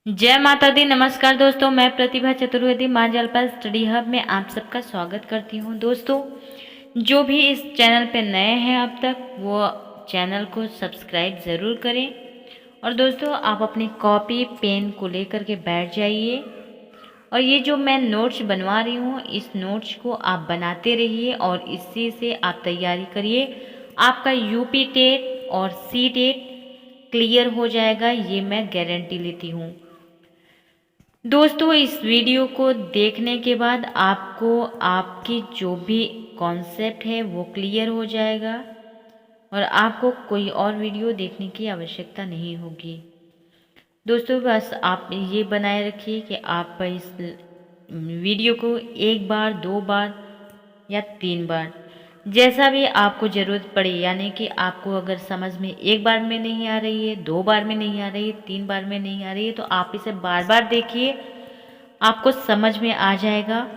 जय माता दी। नमस्कार दोस्तों, मैं प्रतिभा चतुर्वेदी माँ जलपल स्टडी हब में आप सबका स्वागत करती हूँ। दोस्तों, जो भी इस चैनल पे नए हैं अब तक, वो चैनल को सब्सक्राइब ज़रूर करें। और दोस्तों, आप अपनी कॉपी पेन को लेकर के बैठ जाइए और ये जो मैं नोट्स बनवा रही हूँ, इस नोट्स को आप बनाते रहिए और इसी से आप तैयारी करिए। आपका यूपी टेट और सी टेट क्लियर हो जाएगा, ये मैं गारंटी लेती हूँ। दोस्तों, इस वीडियो को देखने के बाद आपको आपकी जो भी कॉन्सेप्ट है वो क्लियर हो जाएगा और आपको कोई और वीडियो देखने की आवश्यकता नहीं होगी। दोस्तों, बस आप ये बनाए रखिए कि आप इस वीडियो को एक बार, दो बार या तीन बार, जैसा भी आपको ज़रूरत पड़े, यानी कि आपको अगर समझ में एक बार में नहीं आ रही है, दो बार में नहीं आ रही है, तीन बार में नहीं आ रही है, तो आप इसे बार बार देखिए, आपको समझ में आ जाएगा।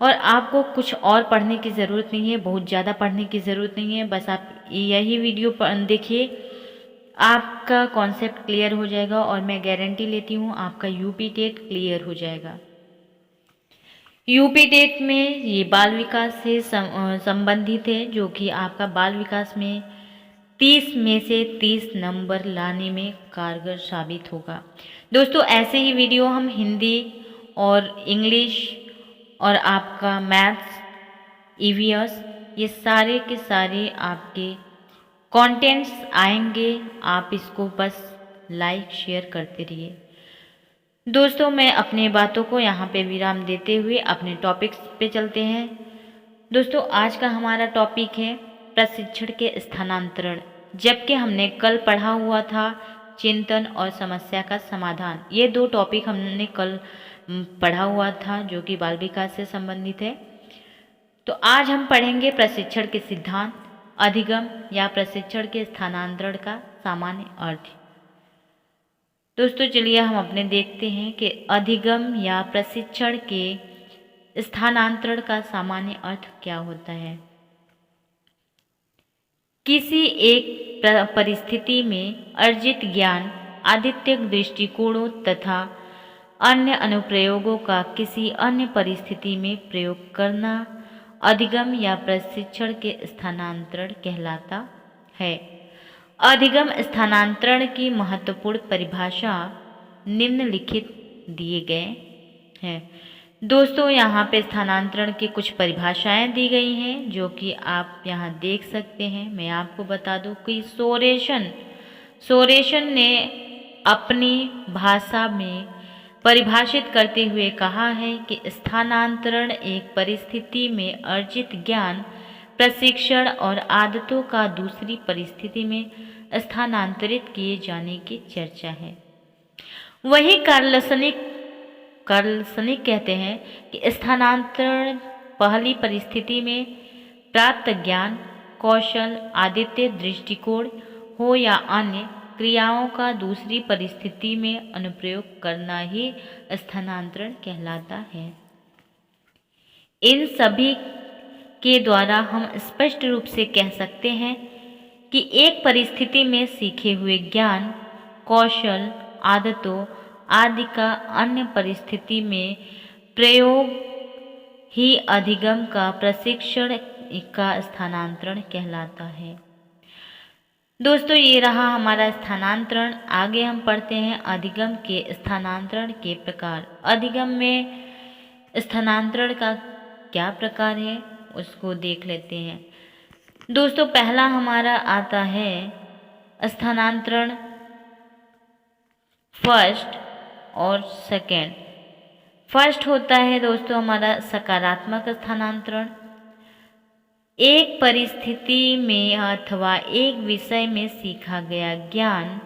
और आपको कुछ और पढ़ने की ज़रूरत नहीं है, बहुत ज़्यादा पढ़ने की ज़रूरत नहीं है। बस आप यही वीडियो देखिए, आपका कॉन्सेप्ट क्लियर हो जाएगा और मैं गारंटी लेती हूँ आपका यूपी टेट क्लियर हो जाएगा। यूपी टेट में ये बाल विकास से संबंधित है, जो कि आपका बाल विकास में 30 में से 30 नंबर लाने में कारगर साबित होगा। दोस्तों, ऐसे ही वीडियो हम हिंदी और इंग्लिश और आपका मैथ्स, ईवीएस, ये सारे के सारे आपके कंटेंट्स आएंगे। आप इसको बस लाइक शेयर करते रहिए। दोस्तों, मैं अपने बातों को यहाँ पे विराम देते हुए अपने टॉपिक्स पे चलते हैं। दोस्तों, आज का हमारा टॉपिक है प्रशिक्षण के स्थानांतरण। जबकि हमने कल पढ़ा हुआ था चिंतन और समस्या का समाधान। ये दो टॉपिक हमने कल पढ़ा हुआ था, जो कि बाल विकास से संबंधित है। तो आज हम पढ़ेंगे प्रशिक्षण के सिद्धांत, अधिगम या प्रशिक्षण के स्थानांतरण का सामान्य अर्थ। दोस्तों, चलिए हम अपने देखते हैं कि अधिगम या प्रशिक्षण के स्थानांतरण का सामान्य अर्थ क्या होता है। किसी एक परिस्थिति में अर्जित ज्ञान, आदित्यक दृष्टिकोणों तथा अन्य अनुप्रयोगों का किसी अन्य परिस्थिति में प्रयोग करना अधिगम या प्रशिक्षण के स्थानांतरण कहलाता है। अधिगम स्थानांतरण की महत्वपूर्ण परिभाषा निम्नलिखित दिए गए हैं। दोस्तों, यहाँ पे स्थानांतरण की कुछ परिभाषाएं दी गई हैं, जो कि आप यहाँ देख सकते हैं। मैं आपको बता दूं कि सोरेशन ने अपनी भाषा में परिभाषित करते हुए कहा है कि स्थानांतरण एक परिस्थिति में अर्जित ज्ञान, प्रशिक्षण और आदतों का दूसरी परिस्थिति में स्थानांतरित किए जाने की चर्चा है। वही कार्लसनिक कहते हैं कि स्थानांतरण पहली परिस्थिति में प्राप्त ज्ञान, कौशल, आदित्य दृष्टिकोण हो या अन्य क्रियाओं का दूसरी परिस्थिति में अनुप्रयोग करना ही स्थानांतरण कहलाता है। इन सभी के द्वारा हम स्पष्ट रूप से कह सकते हैं कि एक परिस्थिति में सीखे हुए ज्ञान, कौशल, आदतों आदि का अन्य परिस्थिति में प्रयोग ही अधिगम का प्रशिक्षण का स्थानांतरण कहलाता है। दोस्तों, ये रहा हमारा स्थानांतरण। आगे हम पढ़ते हैं अधिगम के स्थानांतरण के प्रकार। अधिगम में स्थानांतरण का क्या प्रकार है, उसको देख लेते हैं। दोस्तों, पहला हमारा आता है स्थानांतरण फर्स्ट और सेकेंड। फर्स्ट होता है दोस्तों हमारा सकारात्मक स्थानांतरण। एक परिस्थिति में अथवा एक विषय में सीखा गया ज्ञान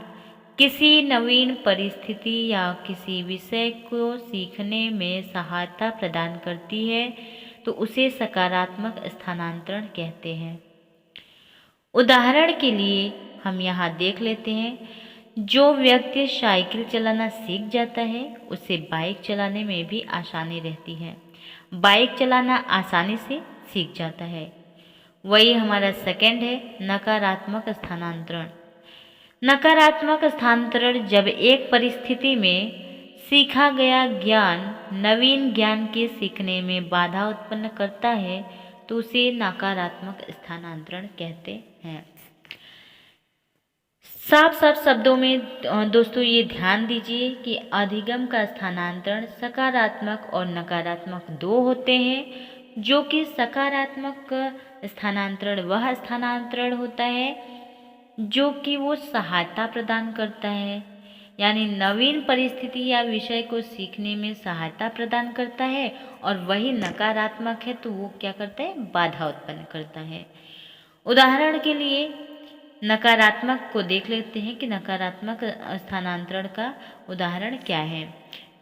किसी नवीन परिस्थिति या किसी विषय को सीखने में सहायता प्रदान करती है, तो उसे सकारात्मक स्थानांतरण कहते हैं। उदाहरण के लिए हम यहाँ देख लेते हैं, जो व्यक्ति साइकिल चलाना सीख जाता है उसे बाइक चलाने में भी आसानी रहती है। बाइक चलाना आसानी से सीख जाता है। वही हमारा सेकंड है नकारात्मक स्थानांतरण। नकारात्मक स्थानांतरण जब एक परिस्थिति में सीखा गया ज्ञान नवीन ज्ञान के सीखने में बाधा उत्पन्न करता है तो उसे नकारात्मक स्थानांतरण कहते हैं। साफ साफ शब्दों में दोस्तों ये ध्यान दीजिए कि अधिगम का स्थानांतरण सकारात्मक और नकारात्मक दो होते हैं। जो कि सकारात्मक स्थानांतरण वह स्थानांतरण होता है जो कि वो सहायता प्रदान करता है, यानी नवीन परिस्थिति या विषय को सीखने में सहायता प्रदान करता है, और वही नकारात्मक है तो वो क्या करता है, बाधा उत्पन्न करता है। उदाहरण के लिए नकारात्मक को देख लेते हैं कि नकारात्मक स्थानांतरण का उदाहरण क्या है।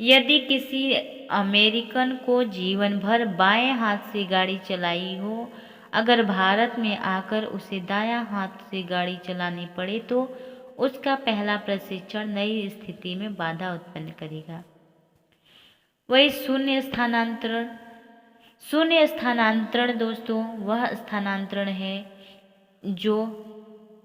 यदि किसी अमेरिकन को जीवन भर बाएं हाथ से गाड़ी चलाई हो, अगर भारत में आकर उसे दायां हाथ से गाड़ी चलानी पड़े तो उसका पहला प्रशिक्षण नई स्थिति में बाधा उत्पन्न करेगा। वही शून्य स्थानांतरण। शून्य स्थानांतरण दोस्तों वह स्थानांतरण है जो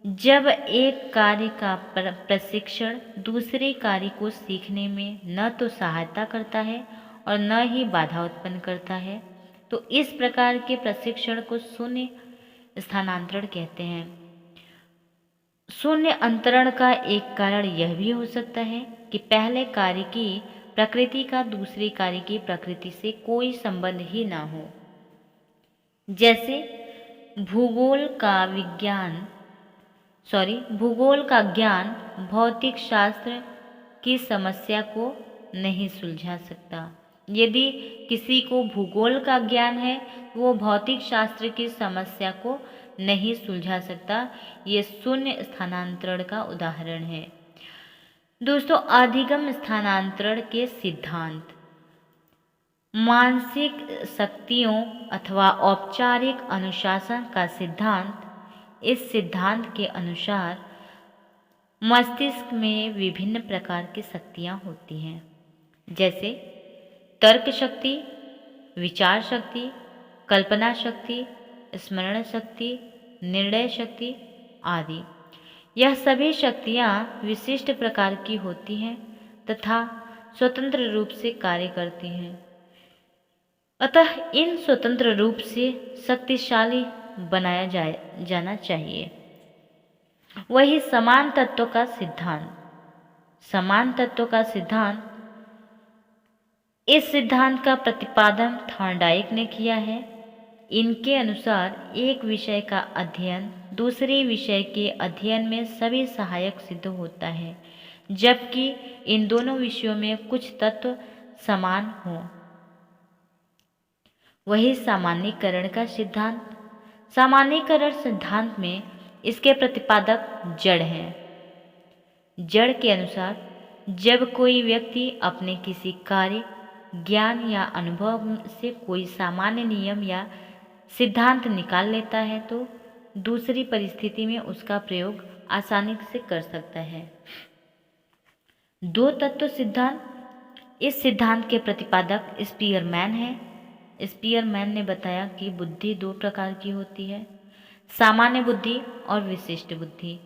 जब एक कार्य का प्रशिक्षण दूसरे कार्य को सीखने में न तो सहायता करता है और न ही बाधा उत्पन्न करता है, तो इस प्रकार के प्रशिक्षण को शून्य स्थानांतरण कहते हैं। शून्य अंतरण का एक कारण यह भी हो सकता है कि पहले कार्य की प्रकृति का दूसरे कार्य की प्रकृति से कोई संबंध ही ना हो। जैसे भूगोल का ज्ञान भौतिक शास्त्र की समस्या को नहीं सुलझा सकता। यदि किसी को भूगोल का ज्ञान है वो भौतिक शास्त्र की समस्या को नहीं सुलझा सकता। ये शून्य स्थानांतरण का उदाहरण है। दोस्तों अधिगम स्थानांतरण के सिद्धांत। मानसिक शक्तियों अथवा औपचारिक अनुशासन का सिद्धांत। इस सिद्धांत के अनुसार मस्तिष्क में विभिन्न प्रकार की शक्तियाँ होती हैं, जैसे तर्क शक्ति, विचार शक्ति, कल्पना शक्ति, स्मरण शक्ति, निर्णय शक्ति आदि। यह सभी शक्तियाँ विशिष्ट प्रकार की होती हैं तथा स्वतंत्र रूप से कार्य करती हैं। अतः इन स्वतंत्र रूप से शक्तिशाली बनाया जाना चाहिए। वही समान तत्व का सिद्धांत। समान तत्व का सिद्धांत, इस सिद्धांत का प्रतिपादन थॉर्नडाइक ने किया है। इनके अनुसार एक विषय का अध्ययन दूसरे विषय के अध्ययन में सभी सहायक सिद्ध होता है, जबकि इन दोनों विषयों में कुछ तत्व समान हों। वही सामान्यीकरण का सिद्धांत। सामान्यीकरण सिद्धांत में इसके प्रतिपादक जड़ हैं। जड़ के अनुसार जब कोई व्यक्ति अपने किसी कार्य, ज्ञान या अनुभव से कोई सामान्य नियम या सिद्धांत निकाल लेता है तो दूसरी परिस्थिति में उसका प्रयोग आसानी से कर सकता है। दो तत्व सिद्धांत। इस सिद्धांत के प्रतिपादक स्पीयरमैन है। स्पीयरमैन ने बताया कि बुद्धि दो प्रकार की होती है, सामान्य बुद्धि और विशिष्ट बुद्धि।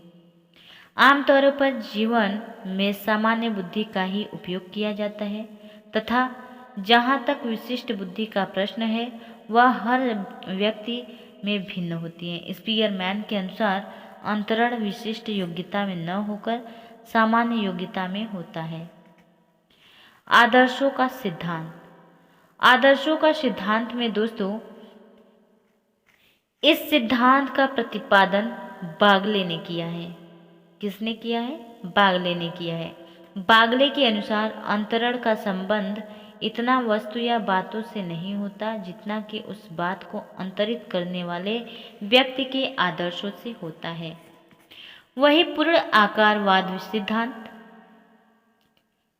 आमतौर पर जीवन में सामान्य बुद्धि का ही उपयोग किया जाता है तथा जहाँ तक विशिष्ट बुद्धि का प्रश्न है वह हर व्यक्ति में भिन्न होती है। स्पीयरमैन के अनुसार अंतरण विशिष्ट योग्यता में न होकर सामान्य योग्यता में होता है। आदर्शों का सिद्धांत। आदर्शों का सिद्धांत में दोस्तों इस सिद्धांत का प्रतिपादन बागले ने किया है। किसने किया है? बागले ने किया है। बागले के अनुसार अंतरण का संबंध इतना वस्तु या बातों से नहीं होता जितना कि उस बात को अंतरित करने वाले व्यक्ति के आदर्शों से होता है। वही पूर्ण आकारवाद सिद्धांत।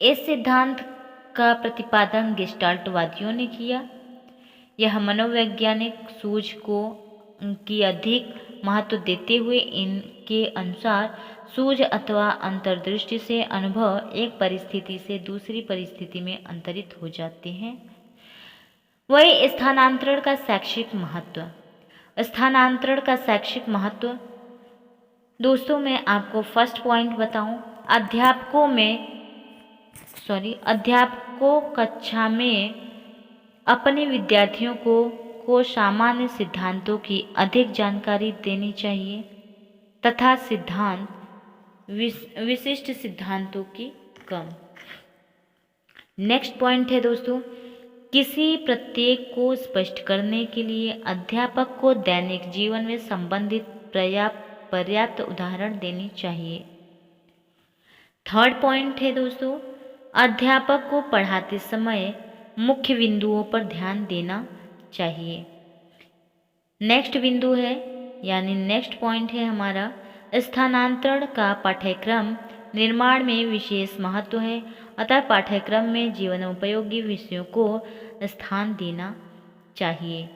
इस सिद्धांत का प्रतिपादन गेस्टाल्टवादियों ने किया। यह मनोवैज्ञानिक सूझ की अधिक महत्व देते हुए इनके अनुसार सूझ अथवा अंतर्दृष्टि से अनुभव एक परिस्थिति से दूसरी परिस्थिति में अंतरित हो जाते हैं। वही स्थानांतरण का शैक्षिक महत्व। स्थानांतरण का शैक्षिक महत्व दोस्तों मैं आपको फर्स्ट पॉइंट बताऊं। अध्यापकों में अध्यापकों कक्षा में अपने विद्यार्थियों को सामान्य सिद्धांतों की अधिक जानकारी देनी चाहिए तथा विशिष्ट सिद्धांतों की कम। नेक्स्ट पॉइंट है दोस्तों, किसी प्रत्येक को स्पष्ट करने के लिए अध्यापक को दैनिक जीवन में संबंधित पर्याप्त उदाहरण देनी चाहिए। थर्ड पॉइंट है दोस्तों, अध्यापक को पढ़ाते समय मुख्य बिंदुओं पर ध्यान देना चाहिए। नेक्स्ट बिंदु है यानी नेक्स्ट पॉइंट है हमारा, स्थानांतरण का पाठ्यक्रम निर्माण में विशेष महत्व है, अतः पाठ्यक्रम में जीवनोपयोगी विषयों को स्थान देना चाहिए।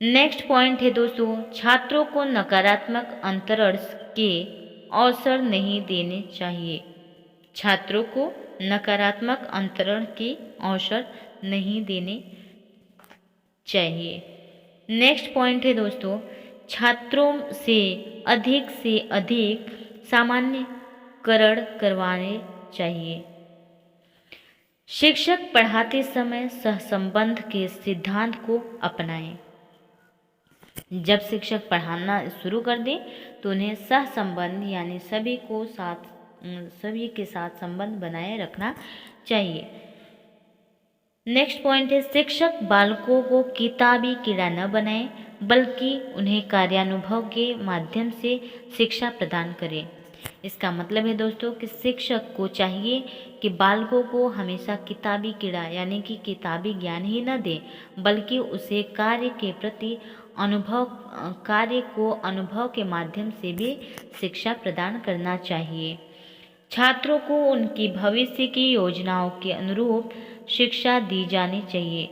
नेक्स्ट पॉइंट है दोस्तों, छात्रों को नकारात्मक अंतरण के अवसर नहीं देने चाहिए। छात्रों को नकारात्मक अंतरण के अवसर नहीं देने चाहिए। नेक्स्ट पॉइंट है दोस्तों, छात्रों से अधिक सामान्यकरण करवाने चाहिए। शिक्षक पढ़ाते समय सहसंबंध के सिद्धांत को अपनाएं। जब शिक्षक पढ़ाना शुरू कर दें तो उन्हें सहसंबंध यानी सभी के साथ संबंध बनाए रखना चाहिए। नेक्स्ट पॉइंट है, शिक्षक बालकों को किताबी कीड़ा न बनाए बल्कि उन्हें कार्यानुभव के माध्यम से शिक्षा प्रदान करें। इसका मतलब है दोस्तों कि शिक्षक को चाहिए कि बालकों को हमेशा किताबी कीड़ा यानी कि किताबी ज्ञान ही न दें बल्कि उसे कार्य को अनुभव के माध्यम से भी शिक्षा प्रदान करना चाहिए। छात्रों को उनकी भविष्य की योजनाओं के अनुरूप शिक्षा दी जानी चाहिए।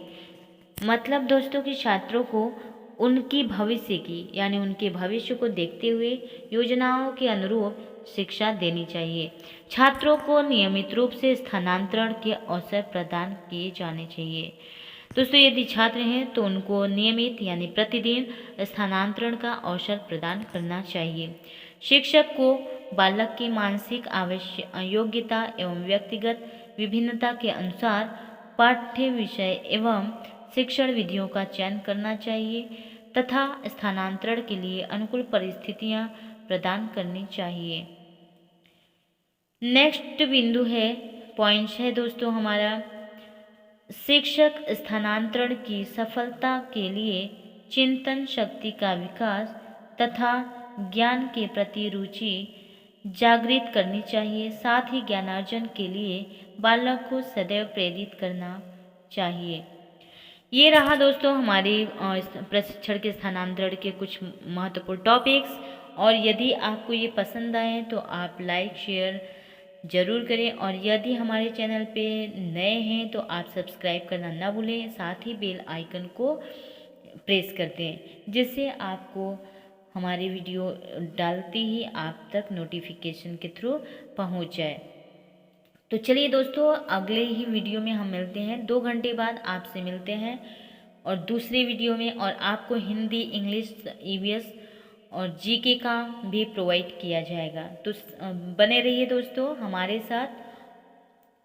मतलब दोस्तों कि छात्रों को उनकी भविष्य की यानी उनके भविष्य को देखते हुए योजनाओं के अनुरूप शिक्षा देनी चाहिए। छात्रों को नियमित रूप से स्थानांतरण के अवसर प्रदान किए जाने चाहिए। दोस्तों यदि छात्र हैं तो उनको नियमित यानी प्रतिदिन स्थानांतरण का अवसर प्रदान करना चाहिए। शिक्षक को बालक की मानसिक योग्यता एवं व्यक्तिगत विभिन्नता के अनुसार पाठ्य विषय एवं शिक्षण विधियों का चयन करना चाहिए तथा स्थानांतरण के लिए अनुकूल परिस्थितियां प्रदान करनी चाहिए। नेक्स्ट बिंदु है पॉइंट्स है दोस्तों हमारा, शिक्षक स्थानांतरण की सफलता के लिए चिंतन शक्ति का विकास तथा ज्ञान के प्रति रुचि जागृत करनी चाहिए। साथ ही ज्ञानार्जन के लिए बालक को सदैव प्रेरित करना चाहिए। ये रहा दोस्तों हमारे प्रशिक्षण के स्थानांतरण के कुछ महत्वपूर्ण टॉपिक्स, और यदि आपको ये पसंद आए तो आप लाइक शेयर ज़रूर करें, और यदि हमारे चैनल पे नए हैं तो आप सब्सक्राइब करना ना भूलें, साथ ही बेल आइकन को प्रेस कर दें जिससे आपको हमारी वीडियो डालते ही आप तक नोटिफिकेशन के थ्रू पहुंच जाए। तो चलिए दोस्तों अगले ही वीडियो में हम मिलते हैं, 2 घंटे बाद आपसे मिलते हैं और दूसरे वीडियो में, और आपको हिंदी, इंग्लिश, ईवीएस और जीके का भी प्रोवाइड किया जाएगा। तो बने रहिए दोस्तों हमारे साथ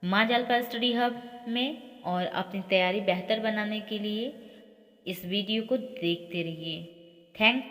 माँ जालपा स्टडी हब में, और अपनी तैयारी बेहतर बनाने के लिए इस वीडियो को देखते रहिए। थैंक